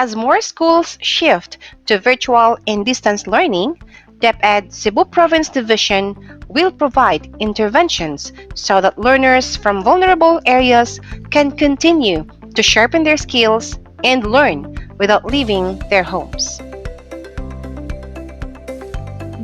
As more schools shift to virtual and distance learning, Deped Cebu Province Division will provide interventions so that learners from vulnerable areas can continue to sharpen their skills and learn without leaving their homes.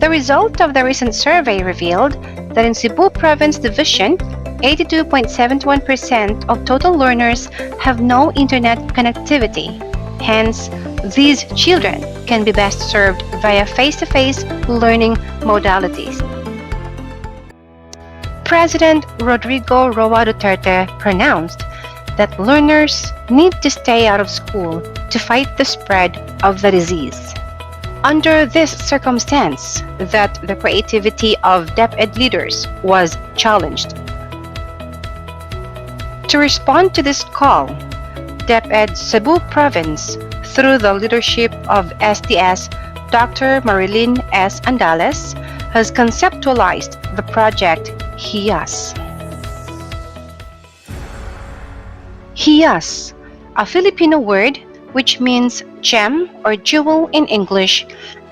The result of the recent survey revealed that in Cebu Province Division, 82.71% of total learners have no internet connectivity. Hence, these children can be best served via face-to-face learning modalities. President Rodrigo Roa Duterte pronounced that learners need to stay out of school to fight the spread of the disease. Under this circumstance, that the creativity of Deped leaders was challenged. To respond to this call, Deped Cebu Province, through the leadership of SDS Dr. Marilyn S. Andales, has conceptualized the project Hiyas. Hiyas, a Filipino word which means gem or jewel in English,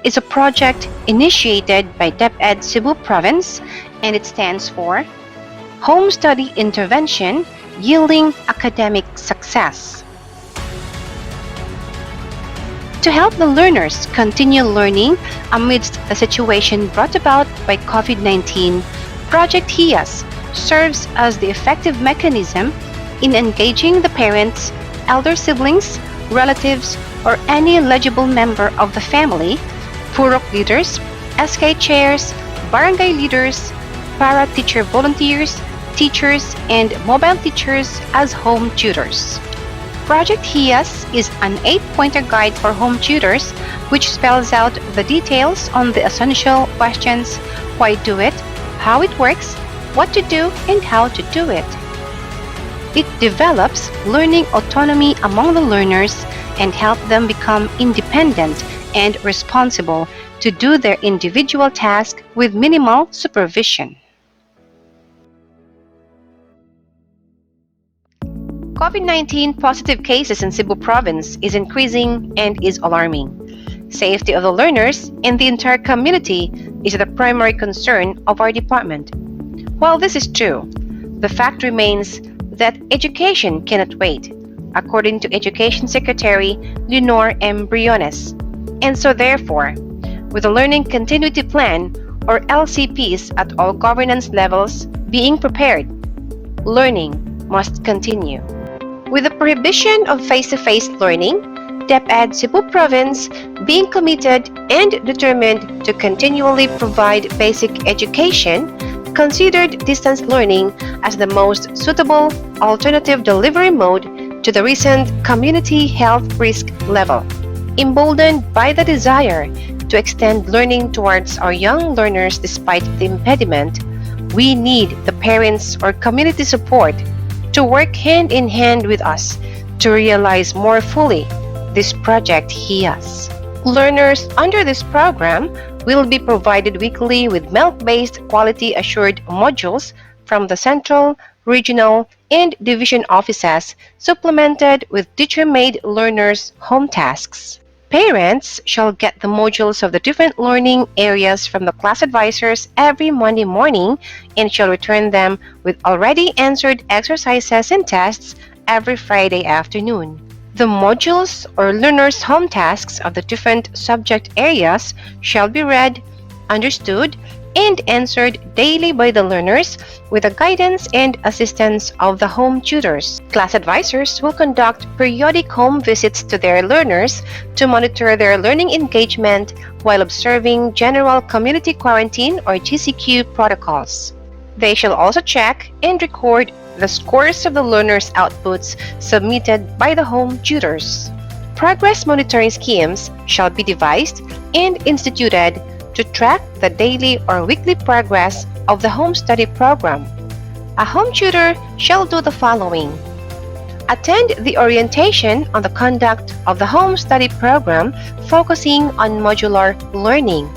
is a project initiated by Deped Cebu Province, and it stands for Home Study Intervention Yielding Academic Success. To help the learners continue learning amidst the situation brought about by COVID-19, Project Hiyas serves as the effective mechanism in engaging the parents, elder siblings, relatives, or any eligible member of the family, Purok leaders, SK chairs, barangay leaders, para-teacher volunteers, teachers, and mobile teachers as home tutors. Project Hiyas is an 8-pointer guide for home tutors which spells out the details on the essential questions: why do it, how it works, what to do, and how to do it. It develops learning autonomy among the learners and help them become independent and responsible to do their individual task with minimal supervision. COVID-19 positive cases in Cebu Province is increasing and is alarming. Safety of the learners and the entire community is the primary concern of our department. While this is true, the fact remains that education cannot wait, according to Education Secretary Leonor M. Briones. And so therefore, with the Learning Continuity Plan, or LCPs, at all governance levels being prepared, learning must continue. With the prohibition of face-to-face learning, Deped Cebu Province being committed and determined to continually provide basic education, considered distance learning as the most suitable alternative delivery mode to the recent community health risk level. Emboldened by the desire to extend learning towards our young learners despite the impediment, we need the parents or community support to work hand in hand with us to realize more fully this project Hiyas. Learners under this program will be provided weekly with MELC-based quality-assured modules from the central, regional, and division offices, supplemented with teacher-made learners' home tasks. Parents shall get the modules of the different learning areas from the class advisors every Monday morning and shall return them with already answered exercises and tests every Friday afternoon. The modules or learners' home tasks of the different subject areas shall be read, understood, and answered daily by the learners with the guidance and assistance of the home tutors. Class advisors will conduct periodic home visits to their learners to monitor their learning engagement while observing general community quarantine or GCQ protocols. They shall also check and record the scores of the learners' outputs submitted by the home tutors. Progress monitoring schemes shall be devised and instituted to track the daily or weekly progress of the home study program. A home tutor shall do the following: attend the orientation on the conduct of the home study program focusing on modular learning,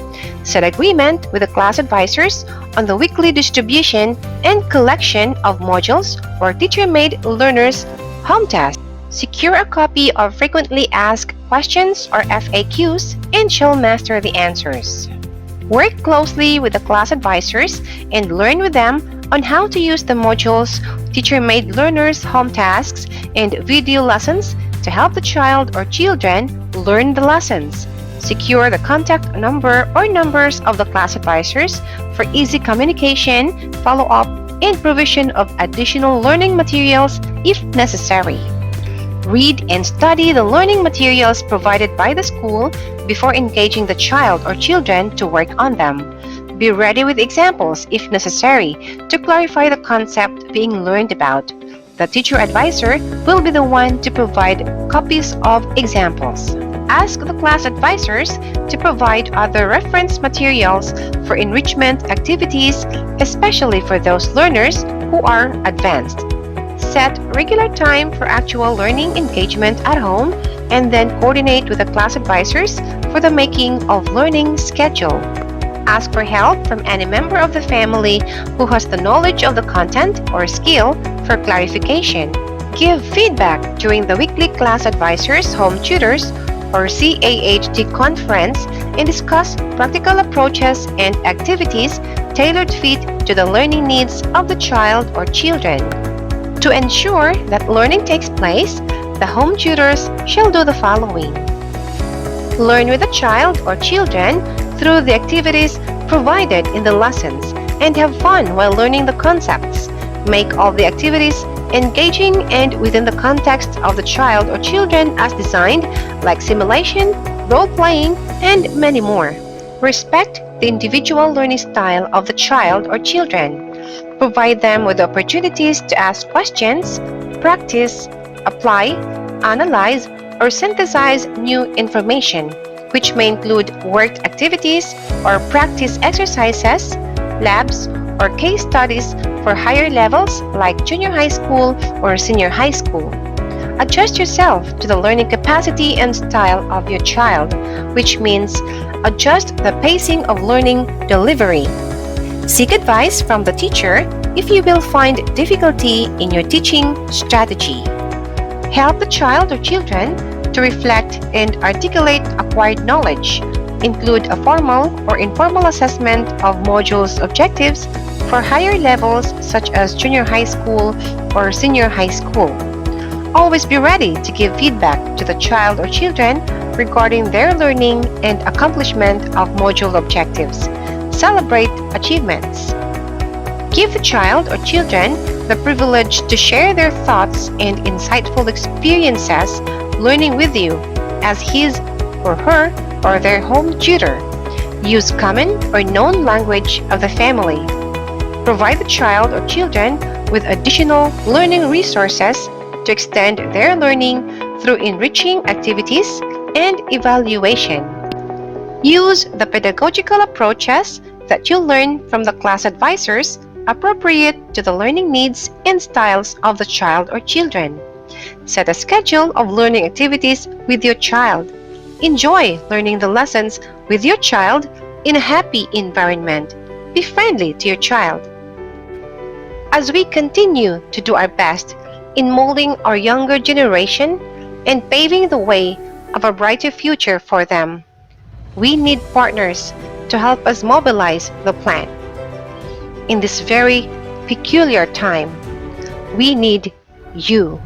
set agreement with the class advisors on the weekly distribution and collection of modules or teacher-made learners' home tasks, Secure a copy of frequently asked questions or FAQs and she'll master the answers. Work closely with the class advisors and learn with them on how to use the modules, teacher-made learners' home tasks, and video lessons to help the child or children learn the lessons. Secure the contact number or numbers of the class advisors for easy communication, follow-up, and provision of additional learning materials if necessary. Read and study the learning materials provided by the school before engaging the child or children to work on them. Be ready with examples if necessary to clarify the concept being learned about. The teacher advisor will be the one to provide copies of examples. Ask the class advisors to provide other reference materials for enrichment activities, especially for those learners who are advanced. Set regular time for actual learning engagement at home and then coordinate with the class advisors for the making of learning schedule. Ask for help from any member of the family who has the knowledge of the content or skill for clarification. Give feedback during the weekly class advisors Home Tutors or CAHT conference and discuss practical approaches and activities tailored fit to the learning needs of the child or children. To ensure that learning takes place, the home tutors shall do the following. Learn with the child or children through the activities provided in the lessons and have fun while learning the concepts. Make all the activities engaging and within the context of the child or children as designed, like simulation, role-playing, and many more. Respect the individual learning style of the child or children. Provide them with opportunities to ask questions, practice, apply, analyze, or synthesize new information, which may include worked activities or practice exercises, labs, or case studies for higher levels like junior high school or senior high school. Adjust yourself to the learning capacity and style of your child, which means adjust the pacing of learning delivery. Seek advice from the teacher if you will find difficulty in your teaching strategy. Help the child or children to reflect and articulate acquired knowledge. Include a formal or informal assessment of modules objectives for higher levels such as junior high school or senior high school. Always be ready to give feedback to the child or children regarding their learning and accomplishment of module objectives. Celebrate achievements. Give the child or children the privilege to share their thoughts and insightful experiences learning with you as his or her or their home tutor. Use common or known language of the family. Provide the child or children with additional learning resources to extend their learning through enriching activities and evaluation. Use the pedagogical approaches that you learn from the class advisors appropriate to the learning needs and styles of the child or children. Set a schedule of learning activities with your child. Enjoy learning the lessons with your child in a happy environment. Be friendly to your child. As we continue to do our best in molding our younger generation and paving the way of a brighter future for them, we need partners to help us mobilize the plan. In this very peculiar time, we need you.